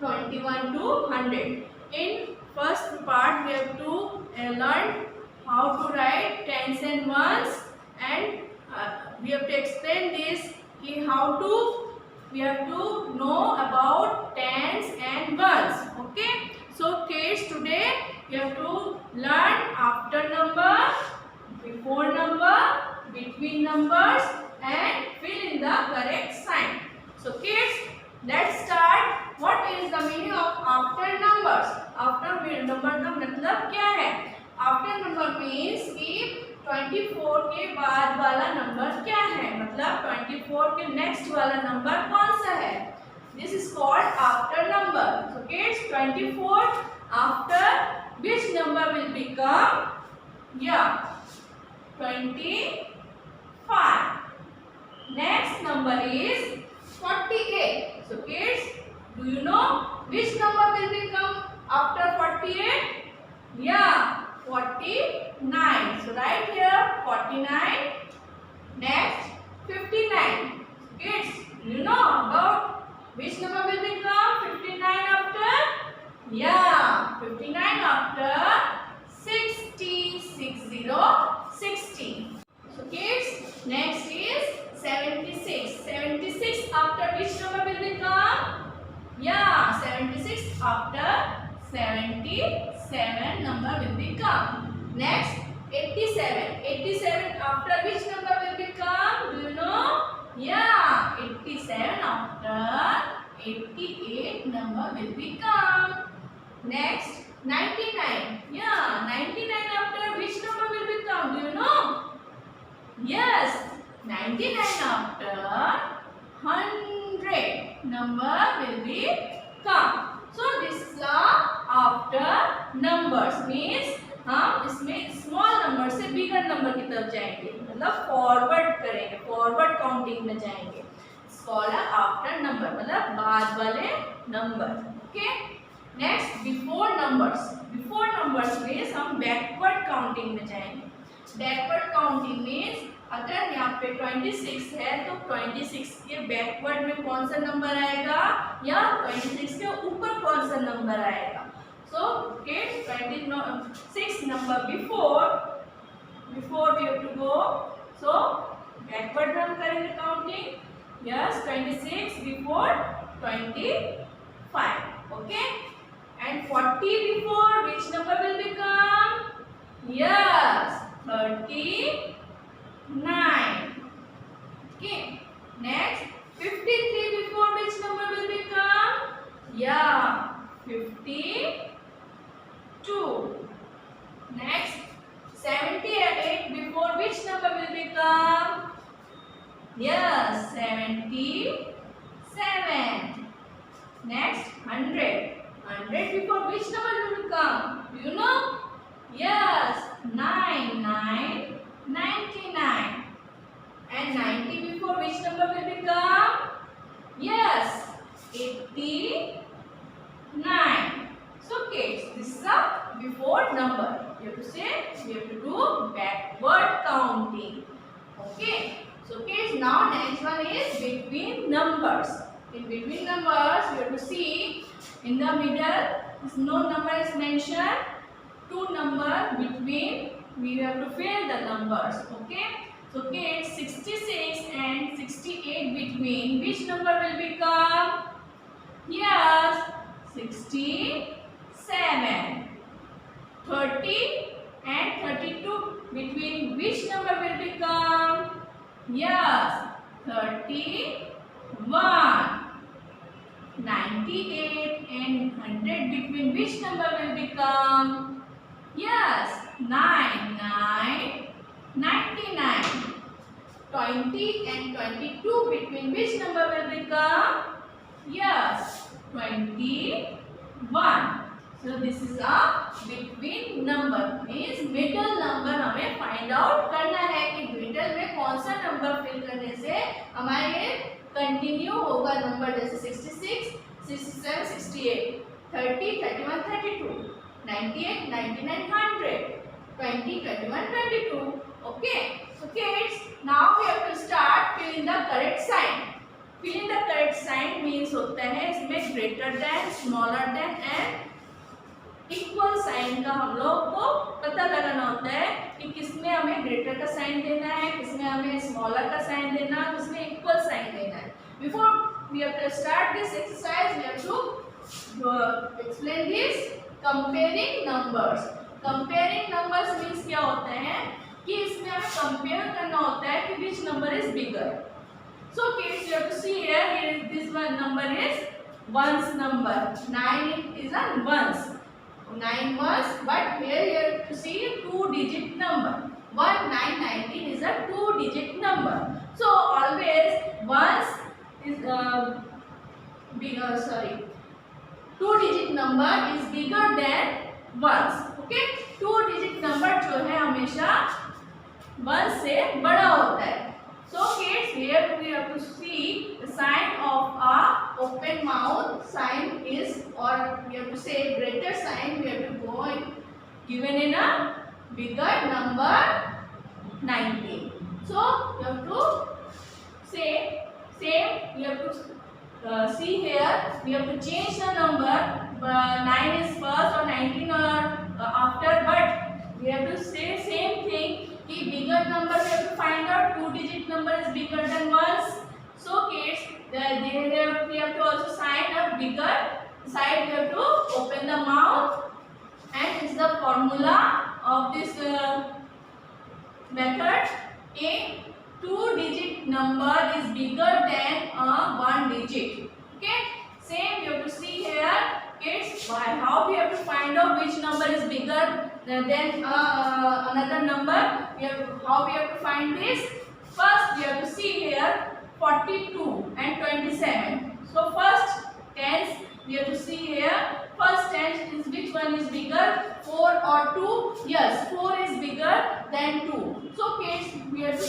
21 to 100. In first part we have to learn how to write tens and ones, and we have to explain this we have to know about tens and ones. Okay, so kids, today you have to learn after number, before number, between numbers, and fill in the correct sign. So kids, let's start. What is the meaning of after numbers? After number का मतलब क्या है? After number means कि 24 के बाद वाला number क्या है, मतलब 24 के नेक्स्ट वाला नंबर कौन सा है? This is called after number. So kids, 24 after which number will become? Yeah, 25. Next number is 48. So kids, do you know which number will become after 48? Yeah, 49. So write here 49. Next 59. Kids, do you know about which number will become 59 after? Yeah, 59 after 60. 60. So kids, next is 76. 76 after which number will become? Yeah, 76 after 77 number will become. Next 87. 87 after which number will become? Do you know? Yeah, 87 after 88 number will become. Next 99. Yeah, 99 after which number will become? Do you know? Yes, 99 after 100 number will become. So this is after numbers, means हम इसमें small number से bigger number की तरफ जाएंगे, मतलब forward करेंगे, forward counting में जाएंगे. आफ्टर नंबर मतलब बाद वाले number. Okay, next before numbers. Before numbers means हम बैकवर्ड काउंटिंग में जाएंगे. बैकवर्ड काउंटिंग मीन्स अगर यहाँ पे 26 है तो 26 के बैकवर्ड में कौन सा नंबर आएगा, या 26 के ऊपर कौन सा नंबर आएगा. So kids, 26 number before we have to go. So backward हम करेंगे counting. Yes, 26 before 25. Okay, and 40 before which number will become? Yes, 39. Okay, next 53 before which number will become? Yeah, 52. Next 78 before which number will become? Yes, 77. Next 100. 100 before which number will become? Do you know? Yes, 99. And 90 before which number will become? Yes, 89. So kids, this is a before number. You have to say, we have to do backward counting. Okay. So kids, now next one is between numbers. In between numbers, you have to see in the middle, no number is mentioned. Two number between, we have to fill the numbers. Okay. So kids, 66 and 68 between which number will become? Yes, 67. 30 and 32 between which number will become? Yes, 31. 98 and 100 between which number will become? Yes, 99. 20 and 22 between which number will become? Yes, 21. So this is a between number, means middle number हमें find out करना है कि middle में कौन सा number fill करने से हमारे continue होगा number, जैसे 66, 67, 68, 30, 31, 32, 98, 99, 100, 20, 21, 22. Okay. So kids, now we have to start filling the correct sign. Filling the correct sign means होता है इसमें greater than, smaller than and equal sign का हम लोग को पता लगाना होता है कि किसमें हमें ग्रेटर का साइन देना है, किसमें हमें स्मॉलर का साइन देना है, किसमें इक्वल साइन देना है. Before we have to start this exercise we have to explain this comparing numbers. Comparing numbers means क्या होता है कि इसमें हमें कंपेयर करना होता है कि which number is bigger. So kids you have to see here this one number is ones number. 9 is a ones. 9 ones, but here you have to see 2-digit number. 1 9 19 is a 2-digit number. So always ones is bigger. Sorry, 2-digit number is bigger than ones. Okay, 2-digit number जो है हमेशा one से बड़ा होता है. So kids, here we have to see the sign of a open mouth sign is, or we have to say greater sign we have to go in, given in a bigger number 19. So you have to say same, you have to see here we have to change the number. 9 is first or 19 or after, but we have to say same thing कि bigger number we have to find out. 2-digit number is bigger than ones. So kids, we have to also sign a bigger side. We have to open the mouth, and is the formula of this method. A 2-digit number is bigger than a 1-digit. Okay, same you have to see here kids. How we have to find out which number is bigger than another number. How we have to find this? First we have to see here 42 and 27. So first tens we have to see here. First tens is which one is bigger, 4 or 2? Yes, 4 is bigger than 2. So kids, we have to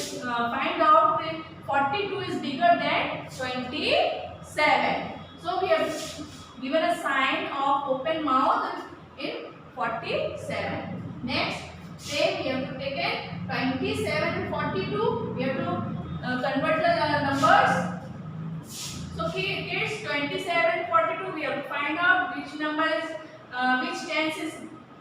find out that 42 is bigger than 27. So we have given a sign of open mouth in 47. Next, same we have to take it 27 and 42. We have to convert the numbers. So kids, 27 and 42 we have to find out which number is which tens is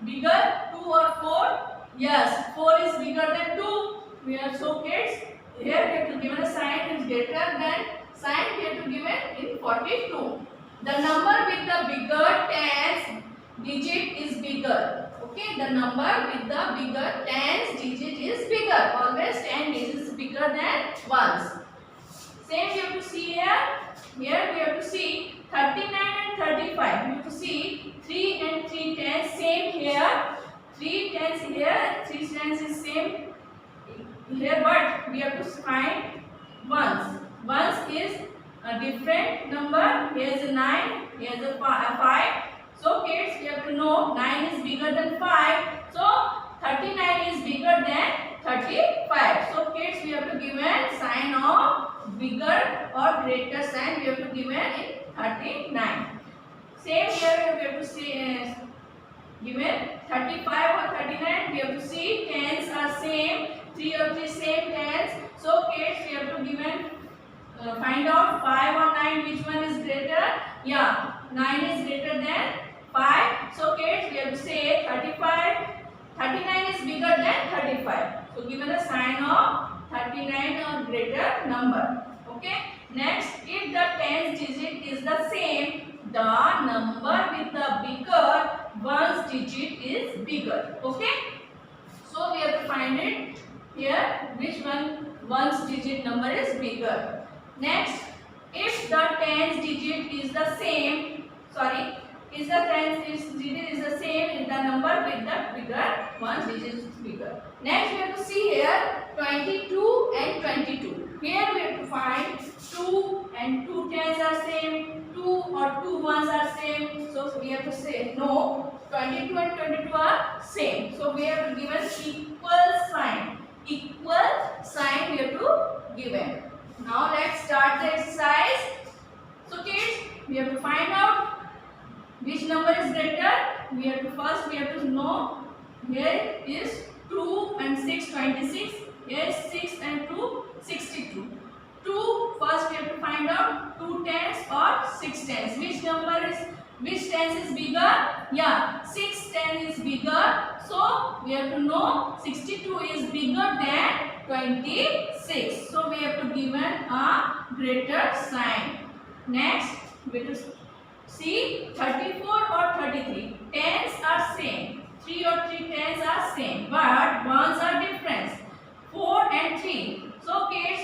bigger, 2 or 4. Yes, 4 is bigger than 2. We are so kids, here we have to give a sign is greater than sign we have to give it in 42. The number with the bigger tens digit is bigger. Okay, the number with the bigger tens digit is bigger. Always 10 digits is bigger than ones. Same you have to see here. Here we have to see 39 and 35. We have to see 3 and 3 tens same here. 3 tens here, 3 tens is same here, but we have to find ones. Ones is a different number. Here is a 9. Here is a 5. So kids, we have to know 9 is bigger than 5. So 39 is bigger than 35. So kids, we have to give a sign of bigger or greater sign. We have to give in 39. Same here we have to see given 35 or 39. We have to see tens are same. 3 or 3 same tens. So kids, we have to give find out 5 or 9 which one is greater. Yeah, 9 is greater than 5. So kids, we have to say 35. 39 is bigger than 35. So given a sign of 39 or greater number. Okay. Next, if the tens digit is the same, the number with the bigger ones digit is bigger. Okay. So we have to find it here which one ones digit number is bigger. Next, if the tens digit is the same, is the tens digit is the same, is the number with the bigger ones digit is bigger. Next, we have to see here 22 and 22. Here we have to find 2 and 2 tens are same, 2 or 2 ones are same. So we have to say no, 22 and 22 are same. So we have to give an equal sign. Equal sign we have to give it. Now let's start the exercise. So kids, we have to find out which number is greater. We have to know here is 2 and 6 26. Here is 6 and 2 62. two, first we have to find out 2 tens or 6 tens. Which tens is bigger? Yeah, 6 tens is bigger. So we have to know 62 is bigger than 26. So we have to given a greater sign. Next, we have to see 34 or 33. Tens are same. 3 or 3 tens are same, but ones are different. 4 and 3. So kids,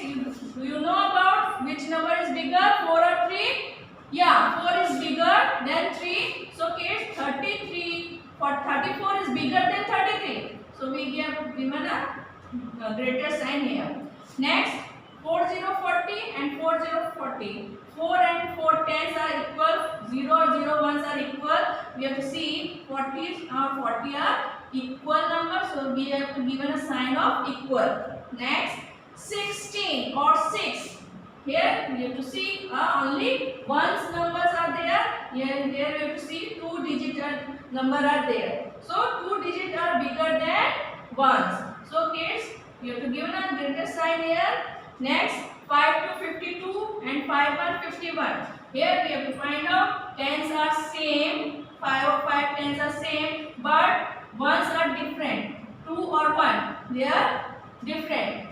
do you know about which number is bigger, 4 or 3? Yeah, 4 is bigger than 3. So kids, 33 for 34 is bigger than 33. So we have given a greater sign here. Next, 4040 and 4040. 4 and 4 tens are equal. 0 ones are equal. We have to see 40 are equal numbers. So we have to given a sign of equal. Next, 16 or 6. Here we have to see only ones numbers are there. Here we have to see 2 digit number are there. So 2 digits are bigger than ones. So kids, you have to give a greater sign here. Next, 5 to 52 and 5 and 51. Here we have to find out tens are same. 5 or 5 tens are same, but ones are different. 2 or 1, they are different.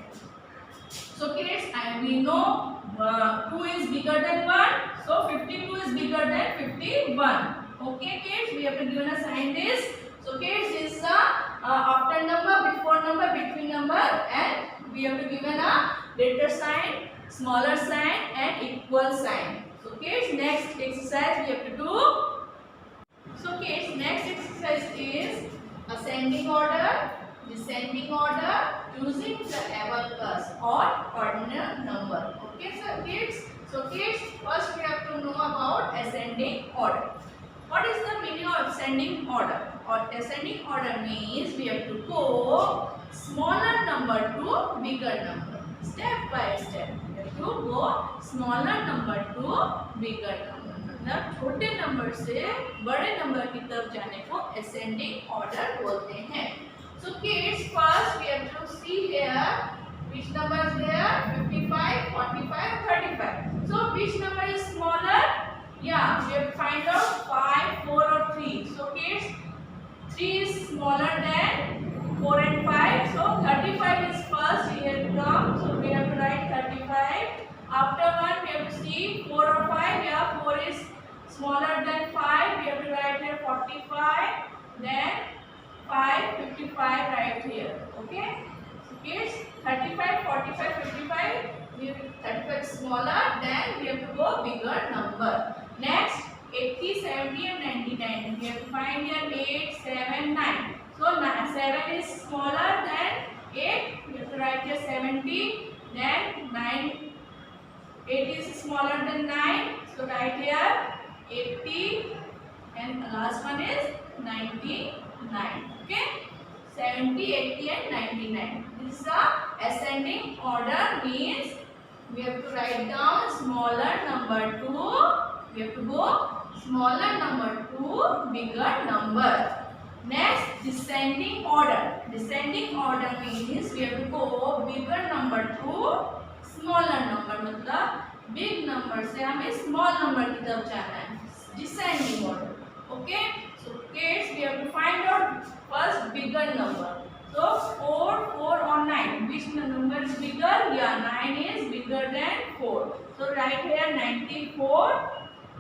So kids, we know 2 is bigger than 1. So 52 is bigger than 51. Okay kids, we have to give a sign this. So kids, this is the after number, before number, between number, and we have to give a greater sign, smaller sign, and equal sign. So kids, next exercise we have to do. So kids, next exercise is ascending order, descending order, using the abacus or ordinal number. Okay, so kids. First we have to know about ascending order. What is the meaning of ascending order? Or ascending order means we have to go smaller number to bigger number, step by step. We have to go smaller number to bigger number. मतलब छोटे number से बड़े number की तरफ जाने को ascending order बोलते हैं. So kids, first we have to see here which number is there, 55, 45, 35. So which number is smaller? Yeah, we have to find out 5, 4 or 3. So kids, 3 is smaller than 4 and 5. So 35 is first here comes. So we have to write 35. After 1 we have to see 4 or 5. Yeah, 4 is smaller than 5. We have to write here 45. Then 5, 55 right here. Okay. So kids, 35, 45, 55. 35 is smaller. Then we have to go bigger number. Next, 80, 70 and 99. We have to find here 8, 7, 9. So 7 is smaller than 8. We have to write here 70. Then 9. 8 is smaller than 9. So write here 80. And the last one is 99. Okay. 70, 80 and 99. This is the ascending order, means we have to write down smaller number to, we have to go smaller number to bigger number. Next, descending order. Descending order means we have to go bigger number to smaller number. मतलब big number से हमें small number की तरफ जाना है. Descending order. Okay. So kids, we have to find out first bigger number. So 4, 4 or 9. Which number is bigger? Yeah, 9 is bigger than 4. So write here 94.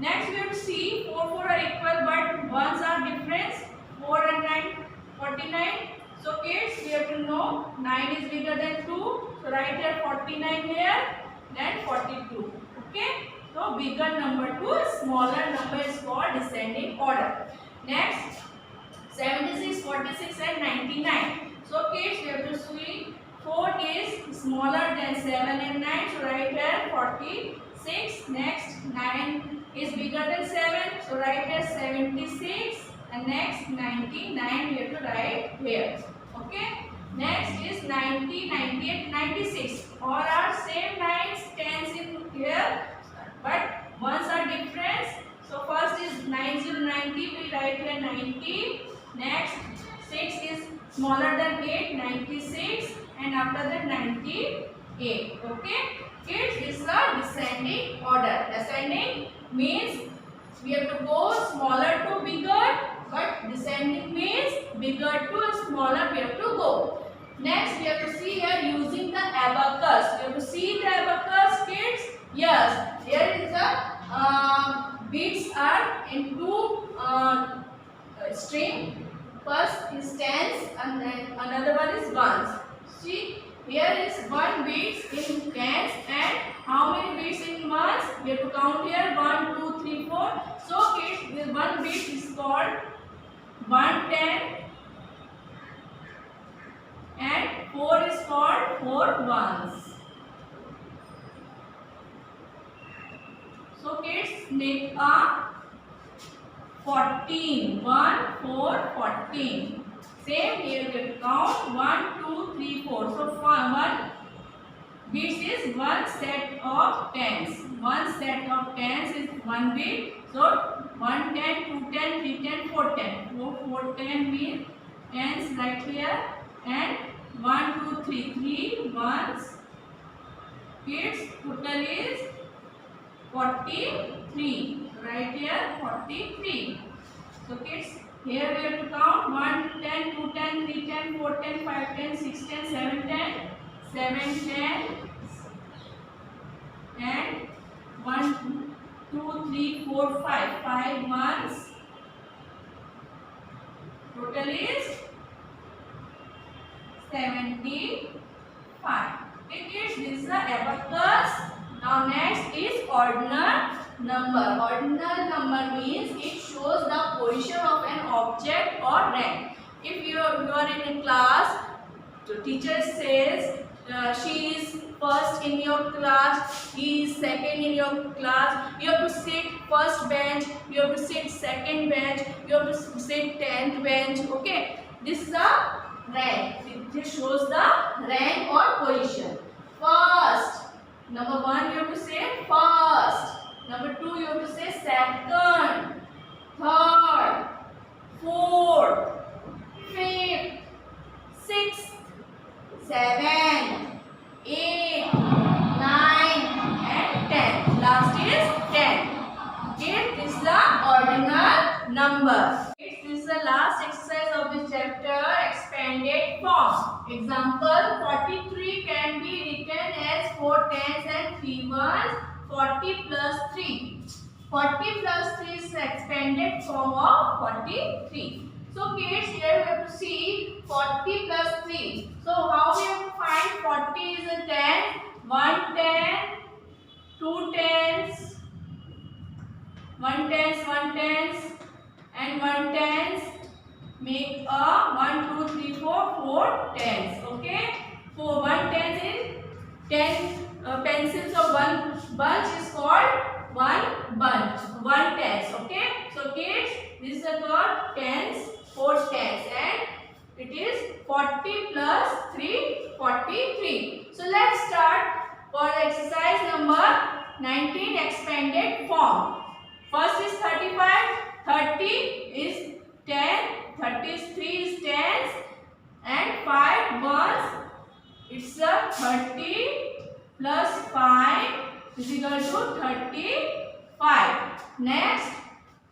Next we have to see 4, 4 are equal but ones are different. 4 and 9, 49. So kids, we have to know 9 is bigger than 2. So write here 49 here. Then 42. Okay. So bigger number to smaller number is called descending order. Next, 76, 46 and 99. So kids, we have to see 4 is smaller than 7 and 9. So write here 46. Next, 9 is bigger than 7. So write here 76. And next, 99 we have to write here. Okay. Next is 90, 98, 96. All are same 9s, 10s in here, but ones are different. So first is 90, 90. We write here 90. Next, 6 is smaller than 8, 96. And after that 98. Okay. Kids, this is a descending order. Descending means we have to go smaller to bigger, but descending means bigger to smaller we have to go. Next, we have to see here using the abacus. We have to see the abacus, kids. Yes, here is the beads are in two string. First is tens and then another one is ones. See, here is one beads in tens and how many beads in ones? We have to count here 1, 2, 3, 4. So kids, this one bead is called 110 and 4 is called 4 ones. So kids, make a 14. 1, 4, 14. Same here we have to count 1, 2, 3, 4. So one beads is one set of tens. One set of tens is one bead. So 110, 210, 310, 410. 410 means tens right here and 1, 2, 3, 3 ones. Kids, total is 43. Right here 43. So kids, here we have to count 1, 10, 2, 10, 3, 10, 4, 10, 5, 10, 6, 10, 7, 10, 7, 10 and 1, 2, 3, 4, 5. 5 ones. Total is 75. Okay kids, this is the abacus. Now next is ordinal number. Ordinal number means it shows the position of an object or rank. If you are in a class, the teacher says she is first in your class, he is second in your class. You have to sit first bench, you have to sit second bench, you have to sit 10th bench. Okay, this is the rank. This shows the rank or position. First, number 1 you have to say first. Number 2 you have to say second, third, fourth, fifth, sixth, seventh, 8, 9 and 10. Last is 10. Okay, this is the ordinal number. This is the last exercise of this chapter, expanded form. Example, 43 can be written as 4 tens and 3 ones. 40 plus 3. 40 plus 3 is the expanded form of 43. So kids, here we have to see 40 plus 3. So how we have to find 40 is a 10, 1 10, 2 tens, 1 tens, 1 tens and 1 tens make a 1, 2, 3, 4, 4 tens. Okay? For 1 tens is 10 pencils of one bunch is called one bunch. 1 tens. Okay? So kids, this is called tens, 4 tens and it is 40 plus 3, 43. So let's start for exercise number 19, expanded form. First is 35, 30 is 10, 33 is tens and 5 ones. It's a 30 plus 5 is equal to 35. Next,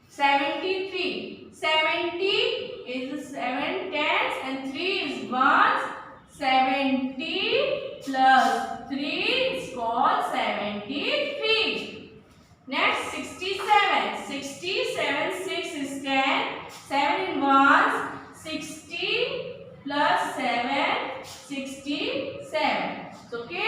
73. 70 is 7 tens and 3 is ones. 70 plus 3 is called 73. Next, 67. 67, 6 is 10. 7 in ones. 60 plus 7, 67. So, okay.